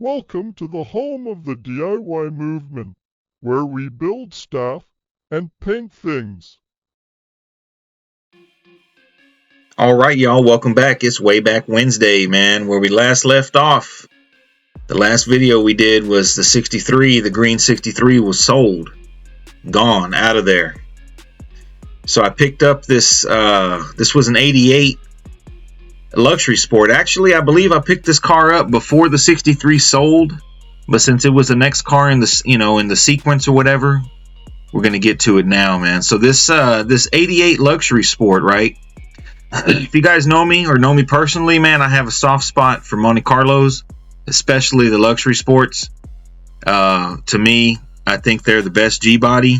Welcome to the home of the DIY movement, where we build stuff and paint things. All right, y'all, welcome back. It's Way Back Wednesday, man, where we last left off. The last video we did was the 63. The green 63 was sold, gone, out of there. So I picked up this, this was an 88 luxury sport. Actually, I believe I picked this car up before the 63 sold, but since it was the next car in the, in the sequence or whatever, we're going to get to it now, man. So this 88 luxury sport, right? If you guys know me or know me personally, man, I have a soft spot for Monte Carlos, especially the luxury sports. To me, I think they're the best G-body.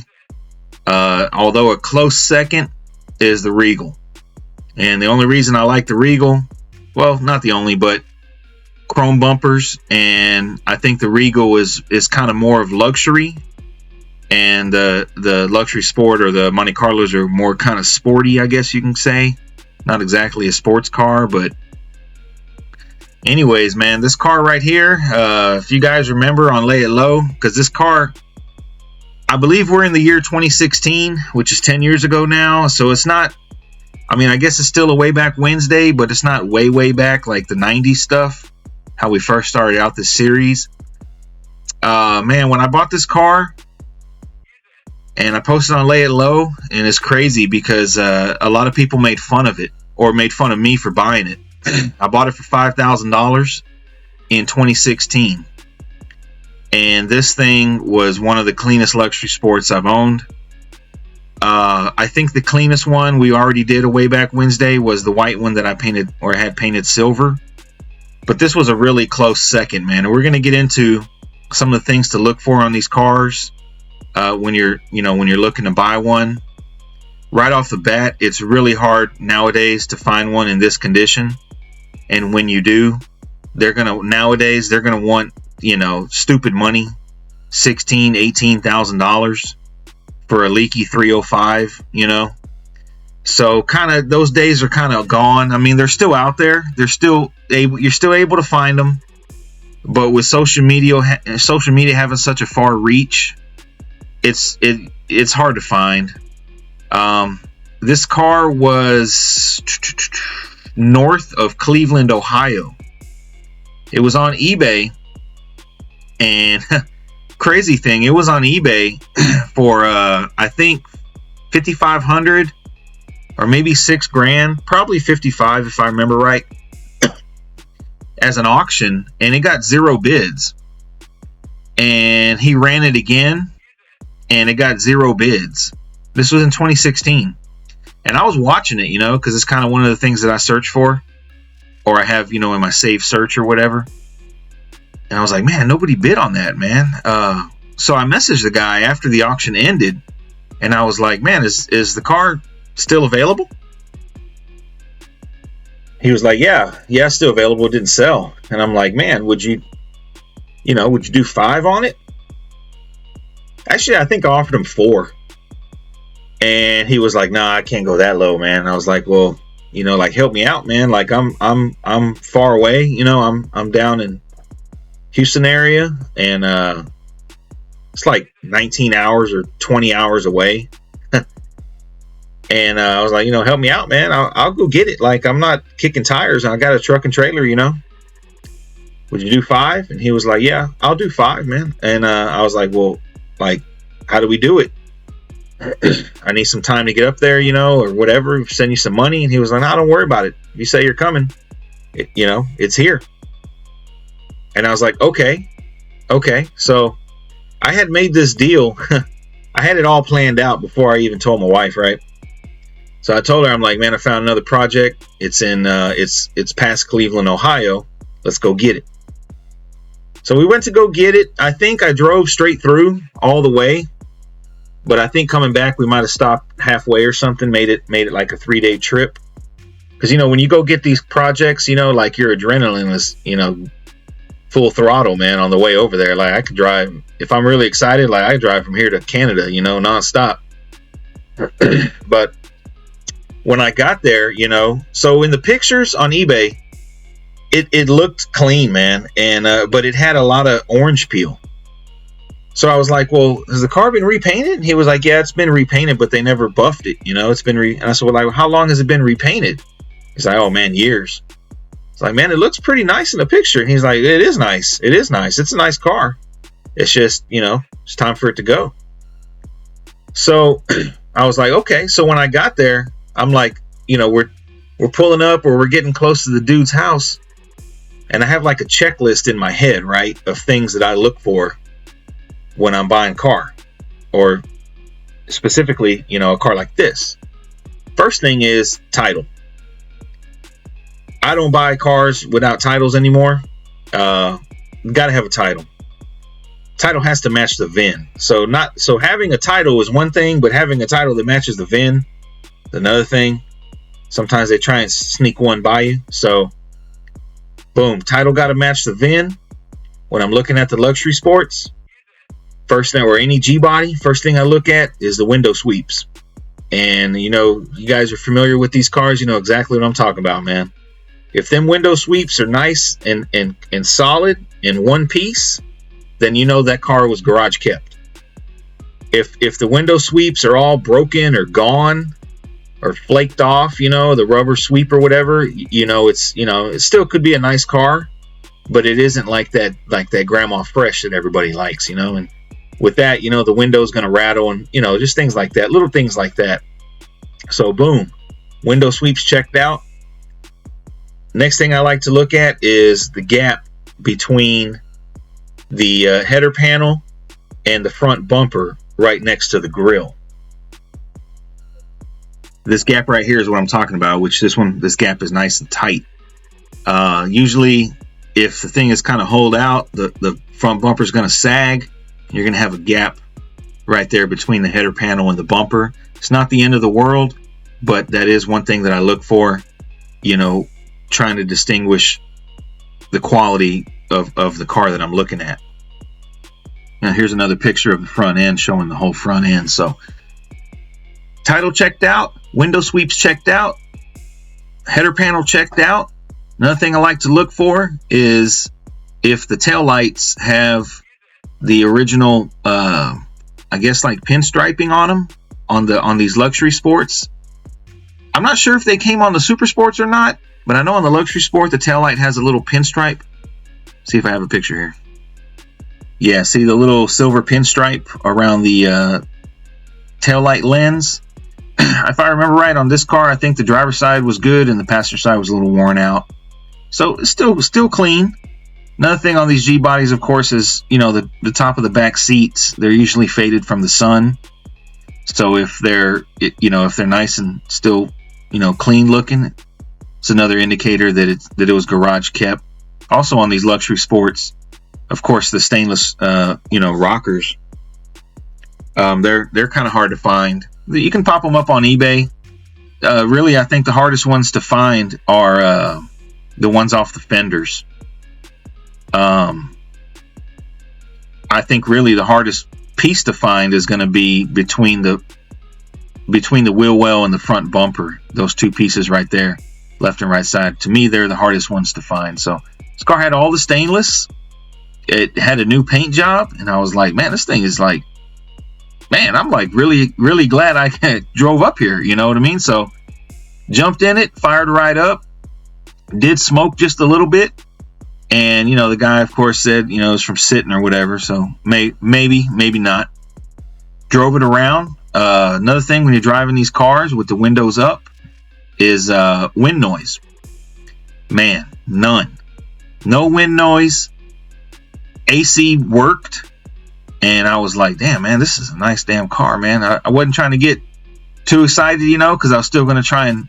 Although a close second is the Regal. And the only reason I like the Regal, well, not the only, but chrome bumpers. And I think the Regal is kind of more of luxury. And the luxury sport or the Monte Carlos are more kind of sporty, I guess you can say. Not exactly a sports car, but anyways, man, this car right here, if you guys remember on Lay It Low, because this car, I believe we're in the year 2016, which is 10 years ago now. So it's not, I mean, I guess it's still a Way Back Wednesday, but it's not way back like the 90s stuff, how we first started out this series. Man, when I bought this car, and I posted on Lay It Low, and it's crazy because a lot of people made fun of it, or made fun of me for buying it. I bought it for $5,000 in 2016. And this thing was one of the cleanest luxury sports I've owned. I think the cleanest one we already did a Way Back Wednesday was the white one that I painted, or had painted silver. But this was a really close second, man. And we're going to get into some of the things to look for on these cars. When you're looking to buy one. Right off the bat, it's really hard nowadays to find one in this condition. And when you do, nowadays they're gonna want, stupid money, $16,000, $18,000 for a leaky 305, So kind of those days are kind of gone. I mean, they're still out there. You're still able to find them. But with social media having such a far reach, it's hard to find. This car was north of Cleveland, Ohio. It was on eBay, and crazy thing, it was on eBay for I think $5,500 or maybe $6,000, probably 55 if I remember right, as an auction, and it got 0 bids. And he ran it again, and it got 0 bids. This was in 2016. And I was watching it, because it's kind of one of the things that I search for, or I have, in my save search or whatever. And I was like, man, nobody bid on that, man. So I messaged the guy after the auction ended, and I was like, man, is the car still available? He was like, yeah, it's still available. It didn't sell. And I'm like, man, would you do 5 on it? Actually, I think I offered him 4. And he was like, nah, I can't go that low, man. And I was like, well, like, help me out, man. Like, I'm far away, I'm down in Houston area, and it's like 19 hours or 20 hours away. And I was like, help me out, man. I'll go get it. Like, I'm not kicking tires, and I got a truck and trailer, Would you do 5? And he was like, yeah, I'll do 5, man. And I was like, well, like, how do we do it? I need some time to get up there, or whatever, send you some money. And he was like, no, don't worry about it. You say you're coming, it's here. And I was like, okay. So I had made this deal. I had it all planned out before I even told my wife, right? So I told her, I'm like, man, I found another project. It's in it's past Cleveland, Ohio. Let's go get it. So we went to go get it. I think I drove straight through all the way, but I think coming back we might have stopped halfway or something. Made it like a 3-day trip. Because when you go get these projects, like your adrenaline is full throttle, man, on the way over there. Like, I could drive, if I'm really excited, like, I drive from here to Canada, nonstop. But when I got there, so in the pictures on eBay, it looked clean, man, and but it had a lot of orange peel. So I was like, well, has the car been repainted? And he was like, yeah, it's been repainted, but they never buffed it. You know, it's been and I said, well, like, how long has it been repainted? He's like, oh man, years. It's like, man, it looks pretty nice in the picture. And he's like, it is nice. It is nice. It's a nice car. It's just, you know, it's time for it to go. So I was like, okay. So when I got there, I'm like, you know, we're pulling up, or we're getting close to the dude's house. And I have like a checklist in my head, right, of things that I look for when I'm buying a car, or specifically, you know, a car like this. First thing is title. I don't buy cars without titles anymore. Gotta have a title. Title has to match the VIN. So having a title is one thing, but having a title that matches the VIN is another thing. Sometimes they try and sneak one by you. So boom, title got to match the VIN. When I'm looking at the luxury sports, first thing, or any G body, first thing I look at is the window sweeps. And you know, you guys are familiar with these cars, you know exactly what I'm talking about, man. If them window sweeps are nice and solid in one piece, then you know that car was garage kept. If the window sweeps are all broken or gone or flaked off, you know, the rubber sweep or whatever, you know, it's, you know, it still could be a nice car, but it isn't like that grandma fresh that everybody likes, you know. And with that, you know, the window's going to rattle, and, you know, just things like that, little things like that. So boom, window sweeps checked out. Next thing I like to look at is the gap between the header panel and the front bumper right next to the grill. This gap right here is what I'm talking about, which this gap is nice and tight. Usually if the thing is kind of holed out, the front bumper is going to sag. You're going to have a gap right there between the header panel and the bumper. It's not the end of the world, but that is one thing that I look for, you know, trying to distinguish the quality of the car that I'm looking at. Now here's another picture of the front end showing the whole front end. So title checked out, window sweeps checked out, header panel checked out. Another thing I like to look for is if the tail lights have the original, I guess, like pinstriping on them on these luxury sports. I'm not sure if they came on the super sports or not, but I know on the luxury sport the tail light has a little pinstripe. See if I have a picture here. Yeah, see the little silver pinstripe around the tail light lens. If I remember right, on this car, I think the driver's side was good and the passenger side was a little worn out. So it's still clean. Another thing on these G bodies, of course, is, you know, the top of the back seats, they're usually faded from the sun. So if they're nice and still, you know, clean looking, it's another indicator that it was garage kept. Also on these luxury sports, of course, the stainless, you know, rockers, they're kind of hard to find. You can pop them up on eBay. Really, I think the hardest ones to find are the ones off the fenders. I think really the hardest piece to find is going to be between the wheel well and the front bumper. Those two pieces right there, left and right side. To me, they're the hardest ones to find. So this car had all the stainless. It had a new paint job, and I was like, man, this thing is like, man, I'm like really, really glad I drove up here. You know what I mean? So jumped in it, fired right up, did smoke just a little bit. And, you know, the guy, of course, said, you know, it's from sitting or whatever. So maybe not. Drove it around. Another thing when you're driving these cars with the windows up is wind noise. Man, none. No wind noise. AC worked. And I was like, damn, man, this is a nice damn car, man. I wasn't trying to get too excited, you know, because I was still going to try and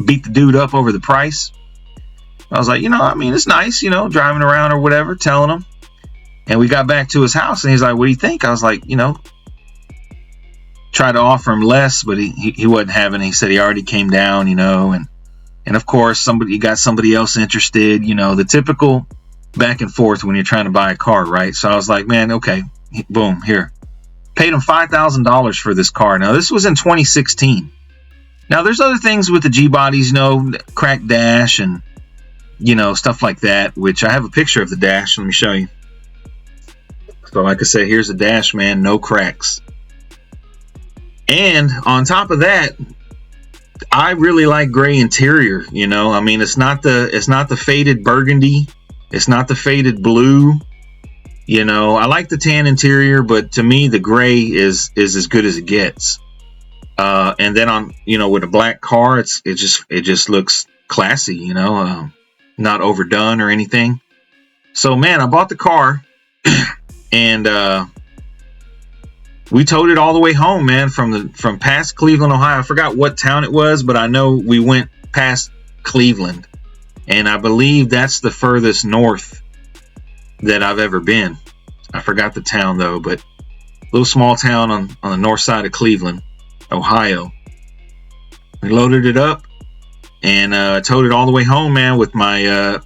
beat the dude up over the price. I was like, you know, I mean, it's nice, you know, driving around or whatever, telling him. And we got back to his house, and he's like, what do you think? I was like, you know, tried to offer him less, but he wasn't having it. He said he already came down, you know, and of course, you got somebody else interested, you know, the typical back and forth when you're trying to buy a car, right? So I was like, man, okay, boom, here. Paid him $5,000 for this car. Now, this was in 2016. Now, there's other things with the G-bodies, you know, cracked dash and, you know, stuff like that, which I have a picture of the dash. Let me show you. So like I said, here's the dash, man, no cracks. And on top of that, I really like gray interior, you know. I mean, it's not the faded burgundy, it's not the faded blue. You know, I like the tan interior, but to me the gray is as good as it gets. And then on, you know, with a black car, it just looks classy, you know, not overdone or anything. So man, I bought the car and we towed it all the way home, man, from past Cleveland, Ohio. I forgot what town it was, but I know we went past Cleveland, and I believe that's the furthest north that I've ever been. I forgot the town though, but a little small town on the north side of Cleveland, Ohio. We loaded it up and towed it all the way home, man, with my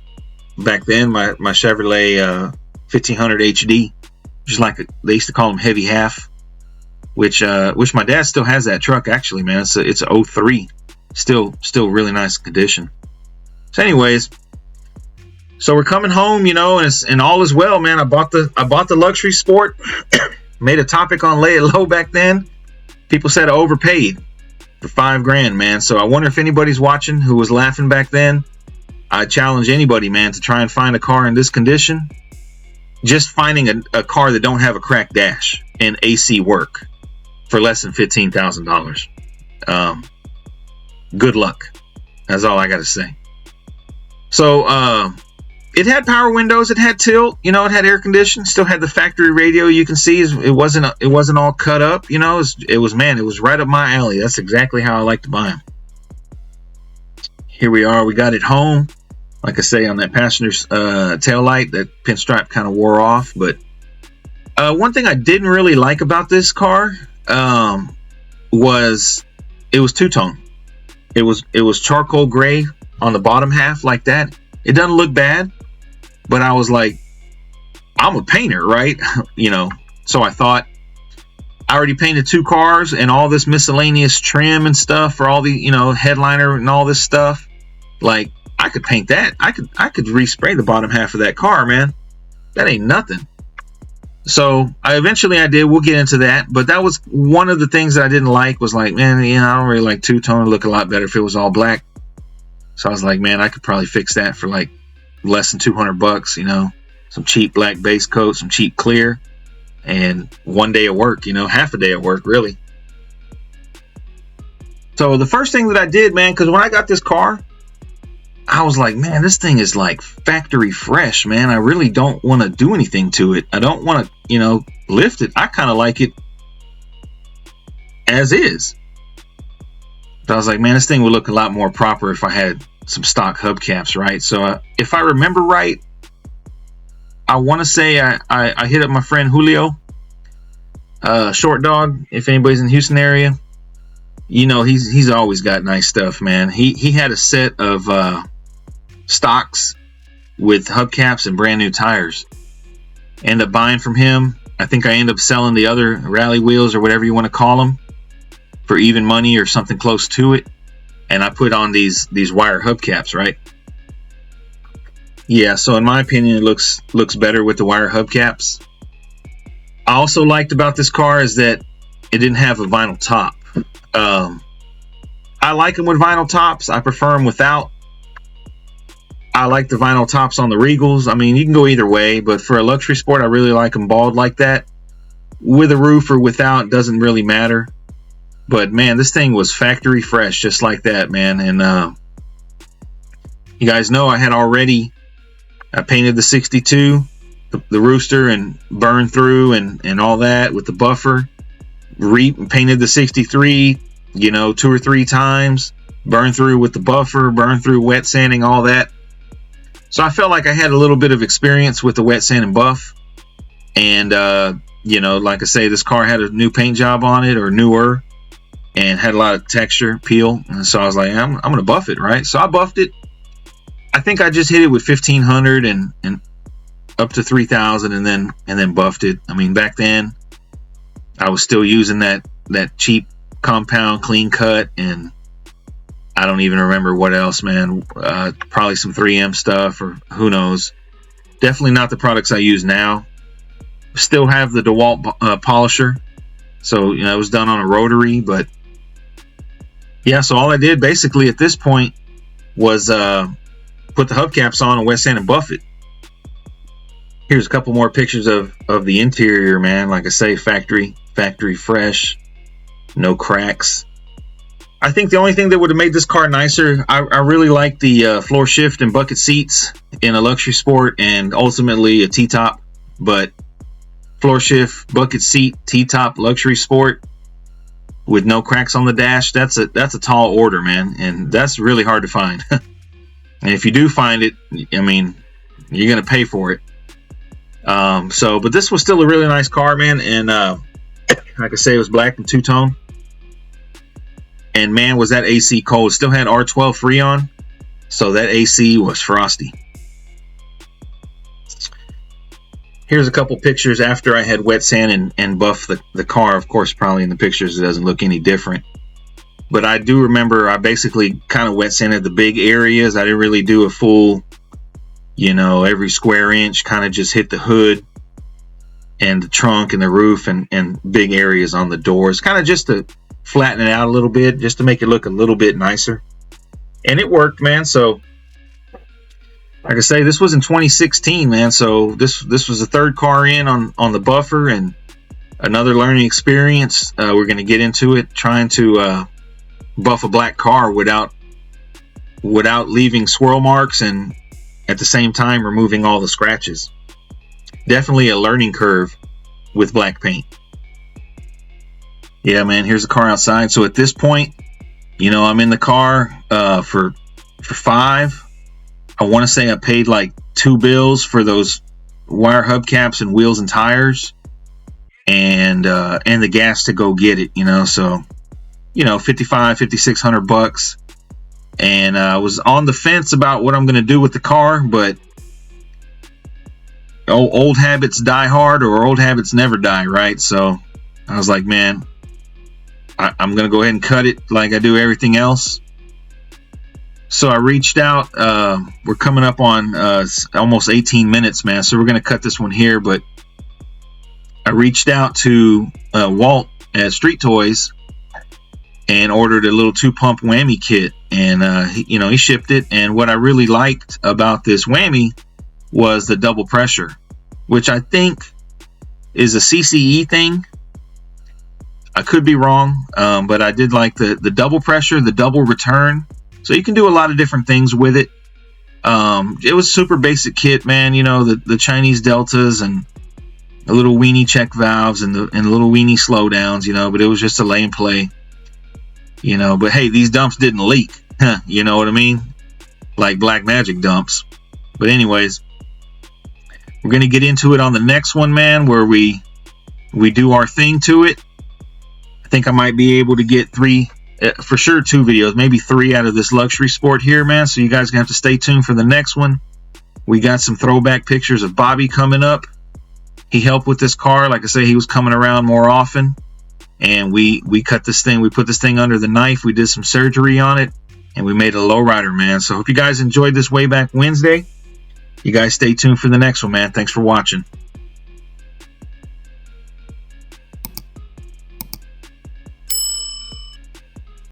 back then my Chevrolet 1500 HD, just like they used to call them heavy half, which my dad still has that truck actually, man. It's a 03, still really nice condition. So anyways, so we're coming home, you know, and all is well, man. I bought the luxury sport. Made a topic on Lay It Low back then. People said I overpaid for $5 grand, man. So I wonder if anybody's watching who was laughing back then. I challenge anybody, man, to try and find a car in this condition. Just finding a car that don't have a cracked dash and AC work for less than $15,000. Good luck. That's all I got to say. So it had power windows, it had tilt, you know, it had air conditioning, still had the factory radio. You can see it wasn't all cut up, you know. It was right up my alley. That's exactly how I like to buy them. Here we are, we got it home. Like I say, on that passenger's tail light, that pinstripe kind of wore off. But one thing I didn't really like about this car was it was two-tone. It was charcoal gray on the bottom half like that. It doesn't look bad, but I was like, I'm a painter, right? You know, so I thought, I already painted 2 cars and all this miscellaneous trim and stuff for all the, you know, headliner and all this stuff. Like, I could paint that. I could respray the bottom half of that car, man. That ain't nothing. So I did. We'll get into that. But that was one of the things that I didn't like, was like, man, you know, I don't really like two-tone. It'd look a lot better if it was all black. So I was like, man, I could probably fix that for like less than $200, you know, some cheap black base coat, some cheap clear, and 1 day of work, you know, half a day of work, really. So the first thing that I did, man, because when I got this car, I was like, man, this thing is like factory fresh, man. I really don't want to do anything to it. I don't want to, you know, lift it. I kind of like it as is. But I was like, man, this thing would look a lot more proper if I had some stock hubcaps, right? So if I remember right, I want to say I hit up my friend Julio, Short Dog, if anybody's in the Houston area. You know, he's always got nice stuff, man. He had a set of stocks with hubcaps and brand new tires. End up buying from him. I think I end up selling the other rally wheels, or whatever you want to call them, for even money or something close to it. And I put on these wire hubcaps, right? Yeah, so in my opinion, it looks better with the wire hubcaps. I also liked about this car is that it didn't have a vinyl top. I like them with vinyl tops. I prefer them without. I like the vinyl tops on the Regals. I mean, you can go either way, but for a luxury sport, I really like them bald like that. With a roof or without, doesn't really matter. But man, this thing was factory fresh, just like that, man. And you guys know I painted the 62, the rooster, and burned through and all that with the buffer. Painted the 63, you know, 2 or 3 times. Burned through with the buffer, burned through wet sanding, all that. So I felt like I had a little bit of experience with the wet sand and buff. And you know, like I say, this car had a new paint job on it, or newer, and had a lot of texture, peel. And so I was like, I'm gonna buff it, right? So I buffed it. I think I just hit it with 1500 and up to 3000, and then buffed it. I mean, back then I was still using that cheap compound clean cut, and I don't even remember what else, man. Probably some 3M stuff, or who knows. Definitely not the products I use now. Still have the DeWalt polisher. So, you know, it was done on a rotary, but yeah, so all I did basically at this point was put the hubcaps on and wet sand and buff it. Here's a couple more pictures of the interior, man. Like I say, factory fresh, no cracks. I think the only thing that would have made this car nicer, I really like the floor shift and bucket seats in a luxury sport and ultimately a T-top, but floor shift, bucket seat, T-top, luxury sport with no cracks on the dash, that's a tall order, man, and that's really hard to find. And if you do find it, I mean, you're gonna pay for it. But this was still a really nice car, man, and like I say, it was black and two-tone. And man, was that AC cold. It still had R12 Freon, so that AC was frosty. Here's a couple pictures after I had wet sand and buffed the car. Of course, probably in the pictures it doesn't look any different. But I do remember I basically kind of wet sanded the big areas. I didn't really do a full, you know, every square inch. Kind of just hit the hood and the trunk and the roof and big areas on the doors. Kind of just to flatten it out a little bit, just to make it look a little bit nicer. And it worked, man. So like I say, this was in 2016, man. So this was the third car in on the buffer, and another learning experience. We're going to get into it, trying to buff a black car without leaving swirl marks, and at the same time removing all the scratches. Definitely a learning curve with black paint. Yeah, man, here's the car outside. So at this point, you know, I'm in the car for $5. I want to say I paid like $2 for those wire hubcaps and wheels and tires, and the gas to go get it, you know. So, you know, $5,600. And I was on the fence about what I'm going to do with the car, but old habits die hard, or old habits never die, right? So I was like, man, I'm going to go ahead and cut it like I do everything else. So I reached out. We're coming up on almost 18 minutes, man. So we're going to cut this one here. But I reached out to Walt at Street Toys and ordered a little 2-pump whammy kit. And, you know, he shipped it. And what I really liked about this whammy was the double pressure, which I think is a CCE thing. I could be wrong, but I did like the double pressure, the double return. So you can do a lot of different things with it. It was super basic kit, man. You know, the Chinese deltas and the little weenie check valves and the little weenie slowdowns, you know, but it was just a lay and play, you know. But hey, these dumps didn't leak. You know what I mean? Like Black Magic dumps. But anyways, we're going to get into it on the next one, man, where we do our thing to it. I think I might be able to get 3, for sure 2 videos, maybe 3 out of this luxury sport here, man. So you guys are going to have to stay tuned for the next one. We got some throwback pictures of Bobby coming up. He helped with this car. Like I say, he was coming around more often. And we cut this thing. We put this thing under the knife. We did some surgery on it. And we made a lowrider, man. So hope you guys enjoyed this Way Back Wednesday. You guys stay tuned for the next one, man. Thanks for watching.